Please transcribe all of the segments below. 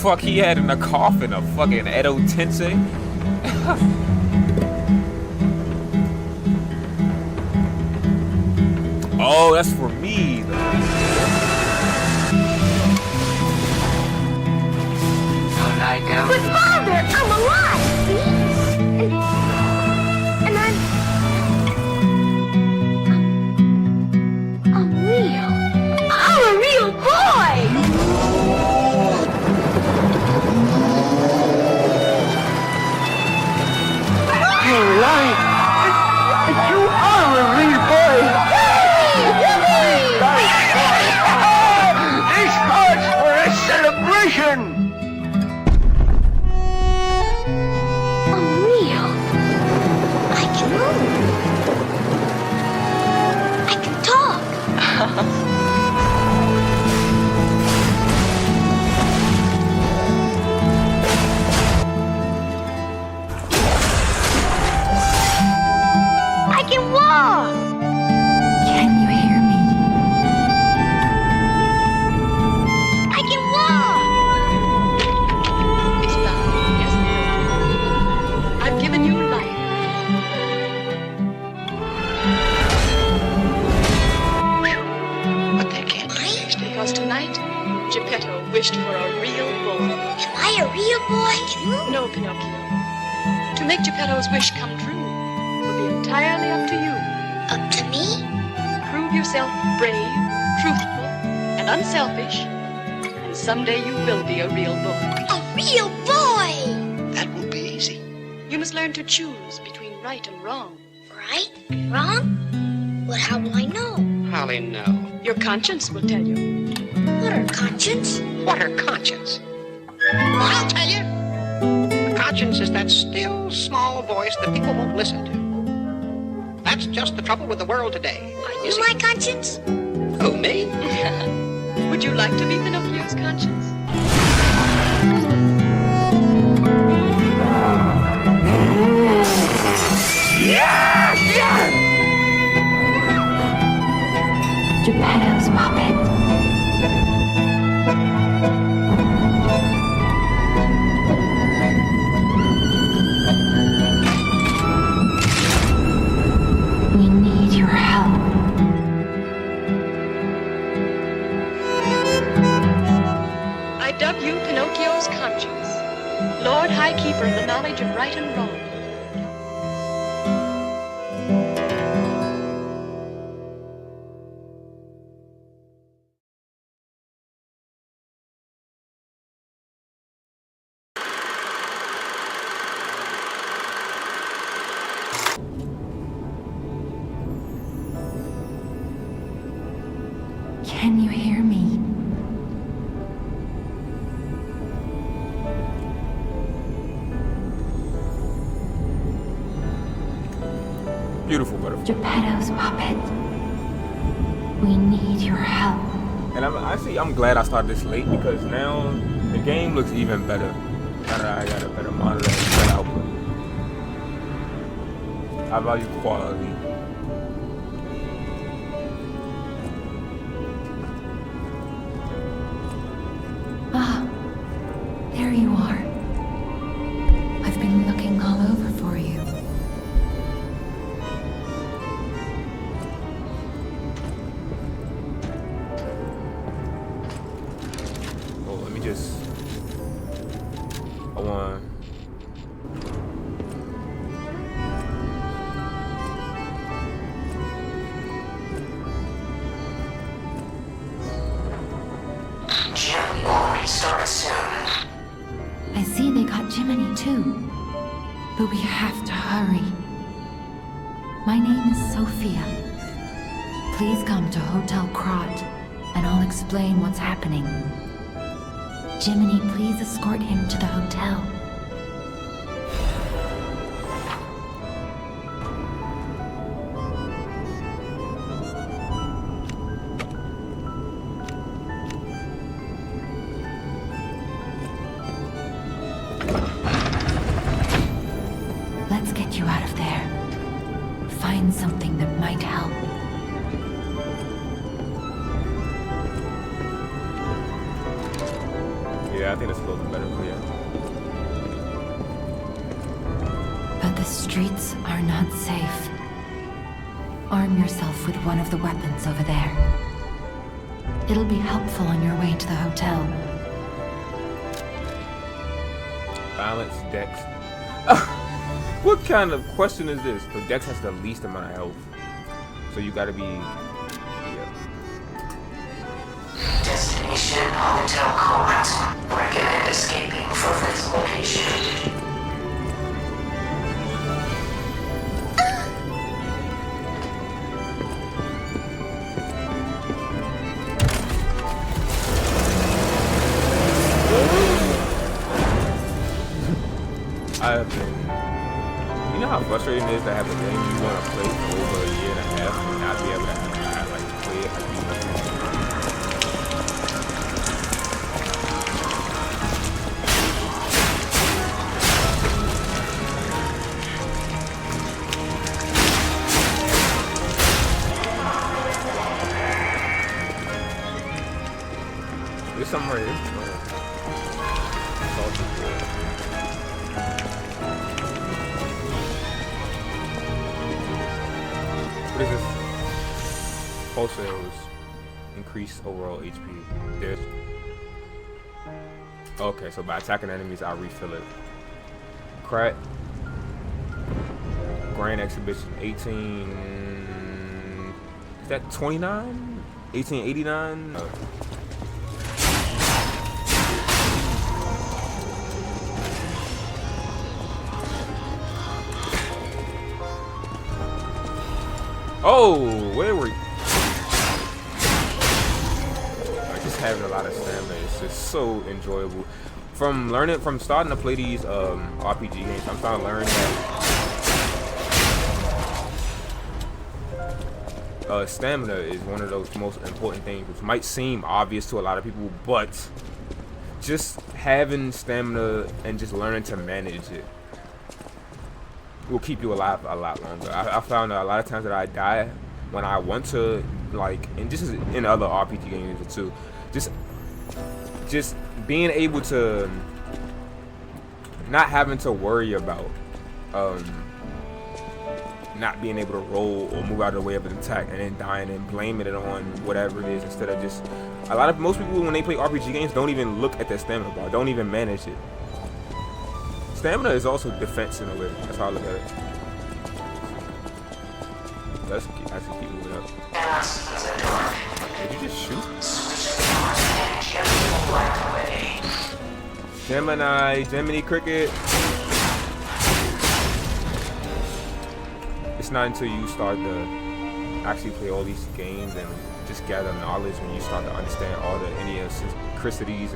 fuck he had in the coffin? A fucking Edo Tensei? Oh, that's for me. But Father, I'm alive, see? And I'm real. I'm a real boy! You're right. You are a real boy. This calls for a celebration. I'm real. I can move. I can talk. I can walk. Can you hear me? I can walk. It's done. Yes, I've given you life. But they can't do this. Because tonight, Geppetto wished for a real boy. Am I a real boy too? No, Pinocchio. To make Geppetto's wish come true will be entirely up to you. Up to me? Prove yourself brave, truthful, and unselfish, and someday you will be a real boy. A real boy! That won't be easy. You must learn to choose between right and wrong. Right? Wrong? But how will I know? Holly, no. Your conscience will tell you. What are conscience? What are conscience? I'll tell you. Conscience is that still, small voice that people won't listen to. That's just the trouble with the world today. Are you my conscience? Who, me? Would you like to be Pinocchio's conscience? Geppetto's puppet. We need your help. I dub you Pinocchio's conscience, Lord High Keeper of the knowledge of right and wrong. Can you hear me? Beautiful butterfly. Geppetto's puppet. We need your help. And I'm glad I started this late because now the game looks even better. I got a better monitor and better output. I value quality. Ah, there you are. I've been looking all over for you. Oh, let me just. I want. I see they got Jiminy too. But we have to hurry. My name is Sophia. Please come to Hotel Krat, and I'll explain what's happening. Jiminy, please escort him to the hotel. Let's get you out of there. Find something that might help. Yeah, Yeah, I think it's a little bit better, but yeah. But the streets are not safe. Arm yourself with one of the weapons over there. It'll be helpful on your way to the hotel. Balance, Dex. What kind of question is this? So Dex has the least amount of health. So you gotta be... Yeah. Destination Hotel Krat. Recommend escaping from this location. I have been... You know how frustrating it is to have a game you want to play for over a year and a half and not be able to like play it like you want to. There's something right here. Salted wood. What is this? Pulsars increase overall HP. There's... Okay, so by attacking enemies, I'll refill it. Krat. Grand Exhibition 18... Is that 29? 1889? Oh, where were you? Like, just having a lot of stamina is just so enjoyable. From starting to play these RPG games, I'm starting to learn that stamina is one of those most important things, which might seem obvious to a lot of people, but just having stamina and just learning to manage it will keep you alive a lot longer. I found that a lot of times that I die when I want to, like, and this is in other RPG games too, just being able to not having to worry about not being able to roll or move out of the way of an attack and then dying and blaming it on whatever it is, instead of just most people when they play RPG games don't even look at their stamina bar, don't even manage it. Stamina is also defense in a way. That's how I look at it. Let's actually keep moving up. Did you just shoot? Gemini Cricket. It's not until you start to actually play all these games and just gather knowledge when you start to understand all the idiosyncrasies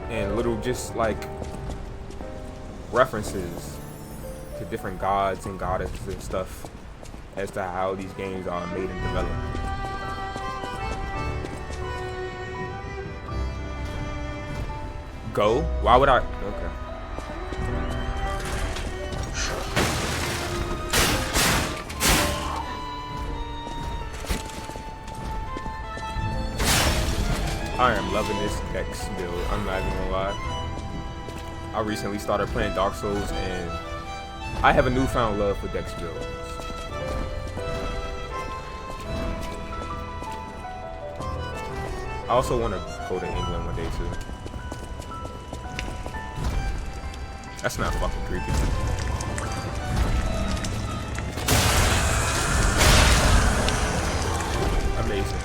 and little just like references to different gods and goddesses and stuff as to how these games are made and developed. Go? Why would I? Okay. I am loving this Dex build. I'm not even gonna lie. I recently started playing Dark Souls and I have a newfound love for Dex builds. I also want to go to England one day too. That's not fucking creepy. Amazing.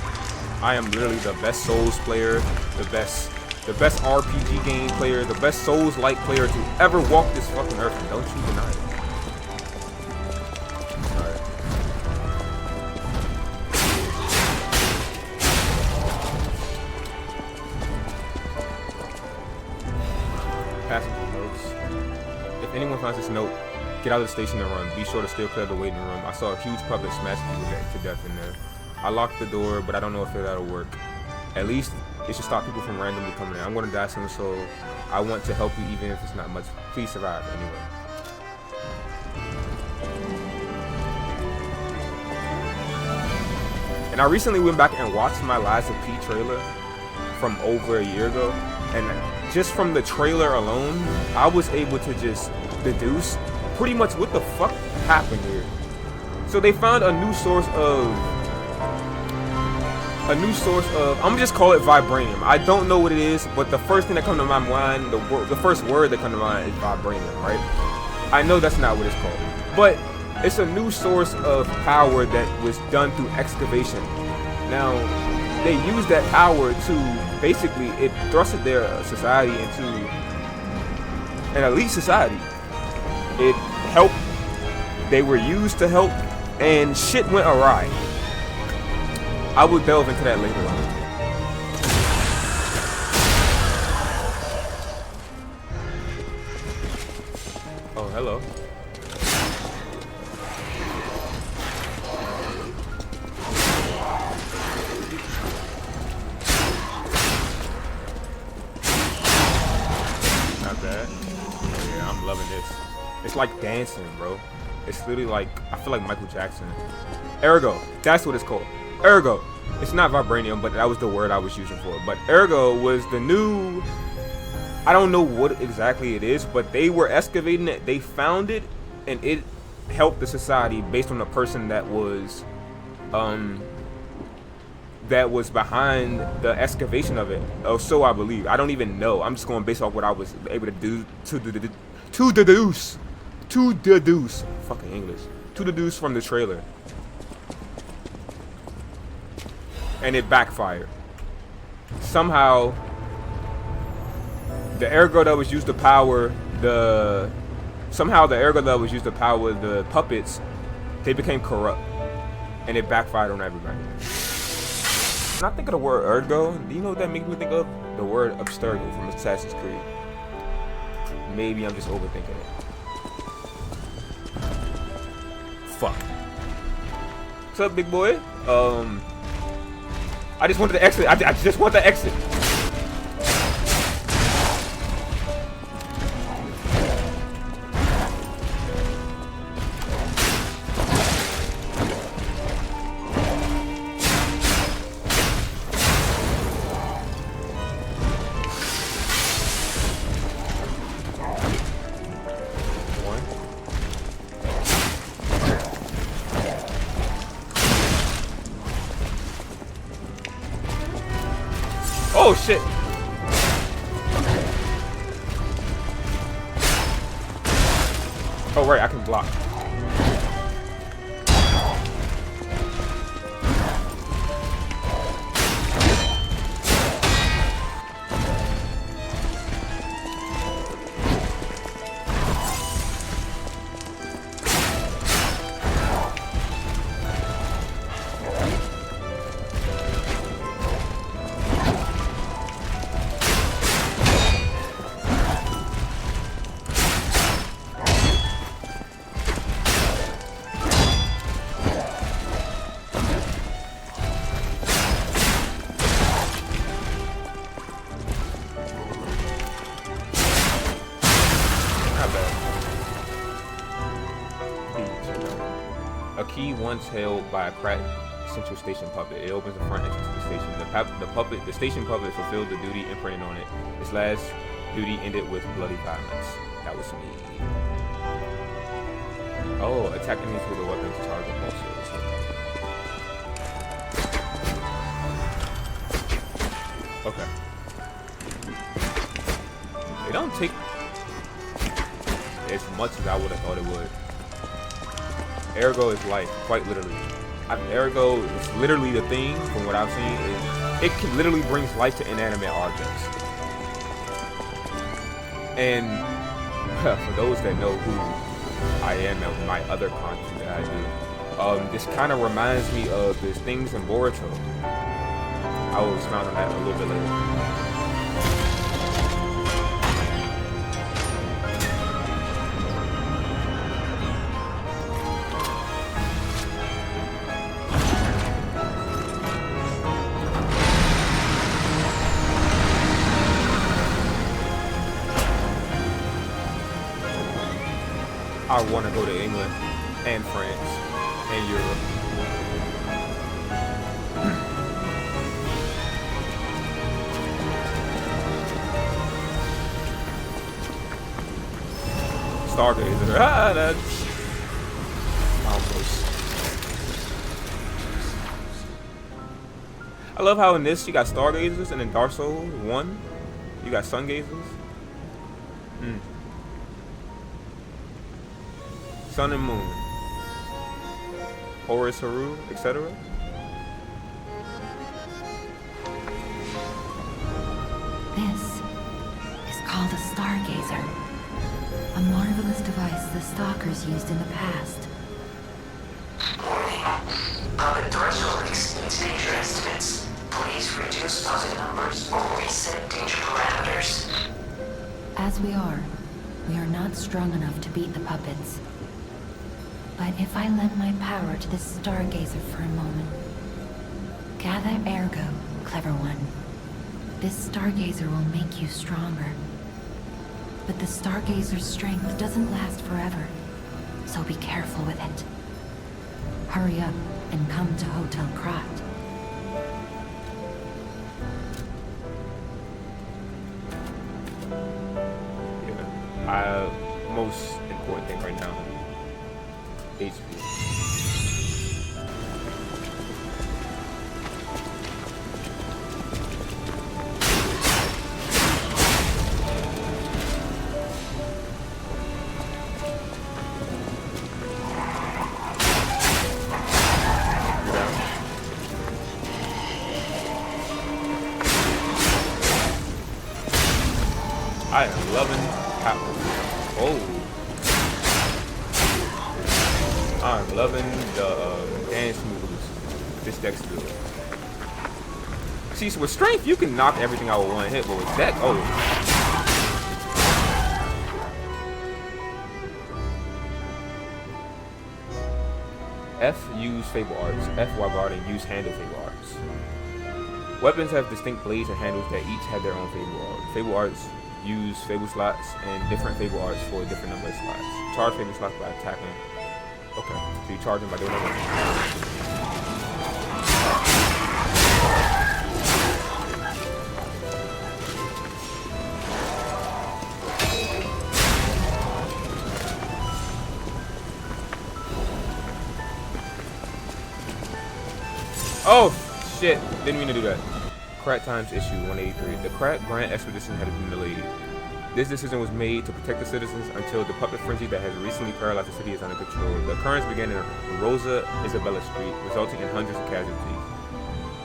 I am literally the best Souls player, the best RPG game player, the best Souls-like player to ever walk this fucking earth, and don't you deny it. Alright. Passenger notes. If anyone finds this note, get out of the station and run. Be sure to steer clear of the waiting room. I saw a huge puppet smash people to death in there. I locked the door, but I don't know if that'll work. At least it should stop people from randomly coming in. I'm gonna die soon, so I want to help you even if it's not much. Please survive anyway. And I recently went back and watched my Lies of P trailer from over a year ago, and just from the trailer alone, I was able to just deduce pretty much what the fuck happened here. So they found a new source of, I'm gonna just call it vibranium. I don't know what it is, but the first thing that comes to my mind, the first word that comes to mind is vibranium, right? I know that's not what it's called, but it's a new source of power that was done through excavation. Now, they used that power to basically, it thrusted their society into an elite society. It helped, they were used to help, and shit went awry. I will delve into that later on. Oh, hello. Not bad. Yeah, I'm loving this. It's like dancing, bro. It's literally like, I feel like Michael Jackson. Ergo, that's what it's called. Ergo. It's not vibranium, but that was the word I was using for it. But Ergo was the new, I don't know what exactly it is, but they were excavating it, they found it, and it helped the society based on the person that was behind the excavation of it. Oh, so I believe. I don't even know. I'm just going based off what I was able to do to deduce fucking English. To deduce from the trailer. And it backfired. Somehow the ergo that was used to power the puppets, they became corrupt, and it backfired on everybody. When I think of the word ergo, do you know what that makes me think of? The word abstergo from Assassin's Creed. Maybe I'm just overthinking it. Fuck. What's up, big boy? I just wanted to exit. I just want to exit. Oh shit! Oh right, I can block. A key once held by a Krat Central Station puppet. It opens the front entrance to the station. The station puppet fulfilled the duty imprinted on it. Its last duty ended with bloody violence. That was me. Oh, attack enemies with a weapon to target monsters. Okay. They don't take as much as I would have thought it would. Ergo is life, quite literally. Ergo is literally the thing, from what I've seen, it can literally brings life to inanimate objects. And for those that know who I am and my other content that I do, this kind of reminds me of the things in Boruto. I will expound on that a little bit later. I want to go to England and France and Europe. Stargazer. Ah, that's almost. I love how in this you got Stargazers, and in Dark Souls 1 you got Sungazers. Sun and Moon, Horus Heru, etc. This is called a Stargazer. A marvelous device the Stalkers used in the past. Warning. Puppet threshold exceeds danger estimates. Please reduce puppet numbers or reset danger parameters. As we are not strong enough to beat the puppets. But if I lend my power to this Stargazer for a moment. Gather ergo, clever one. This Stargazer will make you stronger. But the Stargazer's strength doesn't last forever, so be careful with it. Hurry up and come to Hotel Krat. Yeah, most important thing right now, HP. I am loving how. Oh. I'm loving the dance moves this deck's doing. See, so with strength, you can knock everything out with one hit, but with deck, oh. F, use Fable Arts. F, while guarding, use handle Fable Arts. Weapons have distinct blades and handles that each have their own Fable Art. Fable Arts use Fable slots and different Fable Arts for a different number of slots. Charge Fable slots by attacking. Okay, so you charge them by doing that. Oh, shit. Didn't mean to do that. Krat times issue 183. The Krat Grand Expedition had been delayed. This decision was made to protect the citizens until the puppet frenzy that has recently paralyzed the city is under control. The occurrence began in Rosa Isabella Street, resulting in hundreds of casualties.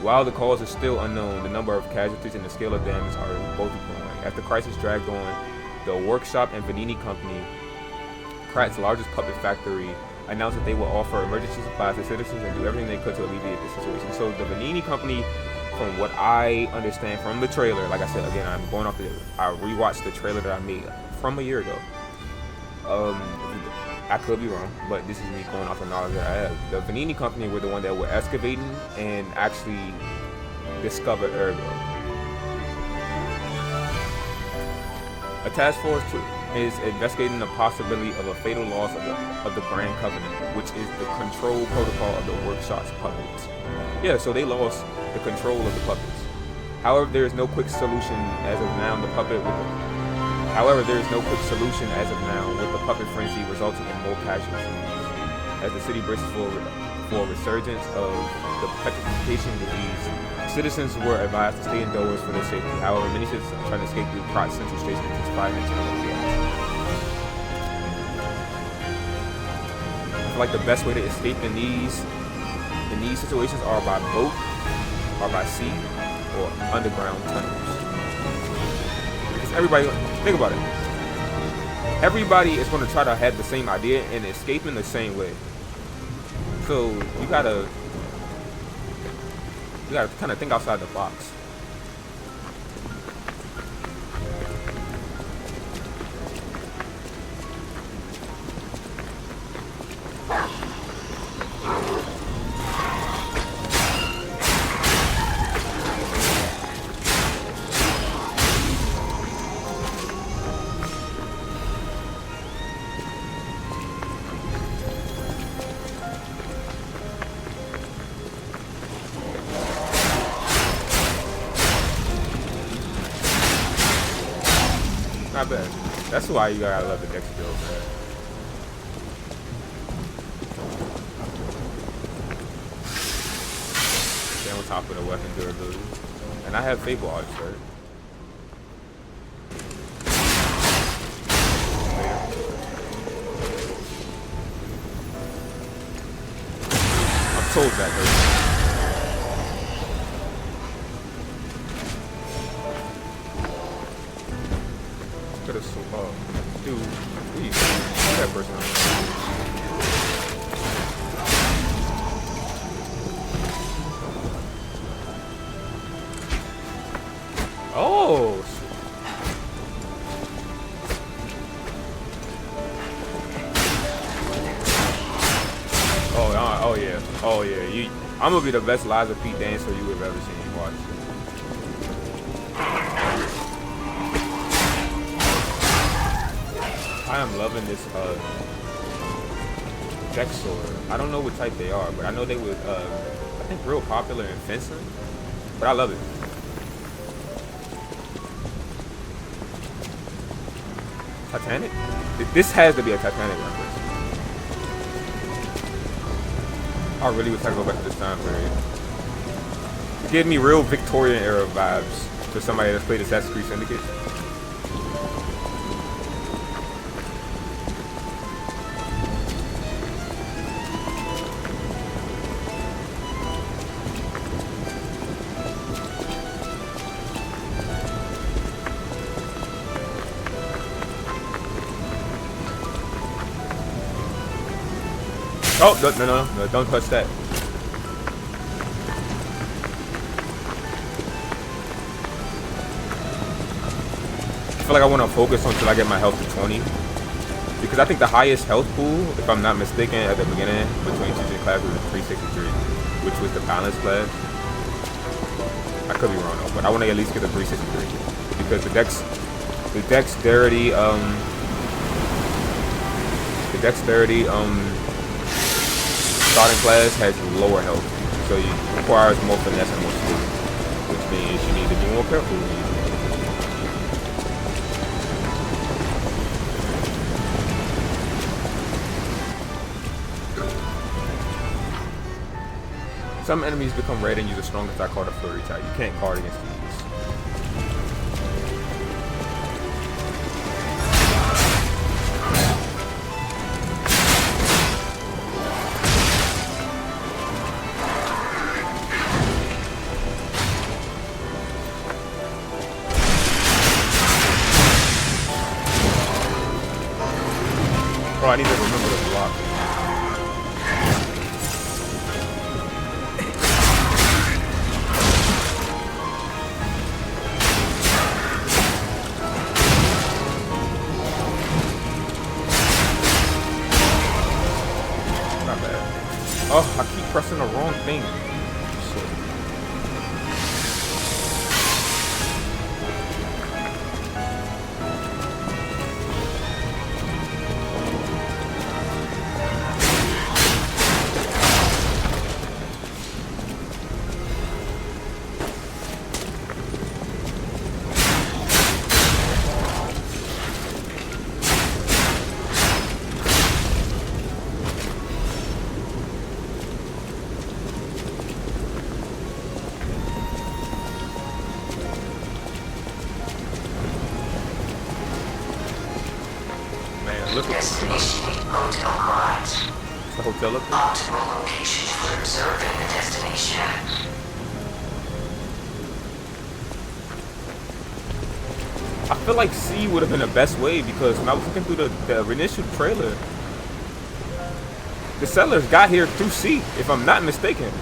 While the cause is still unknown, the number of casualties and the scale of damage are both growing. As the crisis dragged on, the Workshop and Vanini Company, Krat's largest puppet factory, announced that they will offer emergency supplies to citizens and do everything they could to alleviate the situation. So the Vanini Company, from what I understand from the trailer, like I said, again, I'm going off I rewatched the trailer that I made from a year ago. I could be wrong, but this is me going off the knowledge that I have. The Vanini Company were the one that were excavating and actually discovered Ergo. A task force is investigating the possibility of a fatal loss of the Grand Covenant, which is the control protocol of the Workshop's puppets. Yeah, so they lost the control of the puppets. However, there is no quick solution as of now. The puppet frenzy resulting in more casualties. As the city braces for a resurgence of the petrification disease, citizens were advised to stay indoors for their safety. However, many citizens are trying to escape through Krat Central Station and intensify internal chaos. I feel like the best way to escape in these situations are by boat, or by sea, or underground tunnels. Because everybody, think about it. Everybody is going to try to have the same idea and escape in the same way. So you gotta kind of think outside the box. Not bad. That's why you gotta love the deck skills, man. top of the weapon durability. And I have Fable arts, right? I'm told that though. Dude, please, that person. Oh. Oh yeah. Oh yeah. I'm gonna be the best Liza Pete dancer you have ever seen. Watch. I am loving this deck sword. I don't know what type they are, but I know they were I think real popular in fencing. But I love it. Titanic? This has to be a Titanic reference. I really wish I could go back to this time period. It gave me real Victorian era vibes for somebody that's played Assassin's Creed Syndicate. Oh, no, don't touch that. I feel like I want to focus until I get my health to 20. Because I think the highest health pool, if I'm not mistaken, at the beginning, between teaching classes was 363, which was the balance class. I could be wrong though, but I want to at least get the 363. Because the dexterity starting class has lower health, so it requires more finesse and more skill, which means you need to be more careful when you use it. Some enemies become red and use a strong attack called a flurry type. You can't guard against these. I need to remember to block. Not bad. Oh, I keep pressing the wrong thing. Shit. Destination Hotel Krat. The hotel up there? Optimal location for observing the destination. I feel like C would have been the best way because when I was looking through the initial trailer, the settlers got here through C, if I'm not mistaken.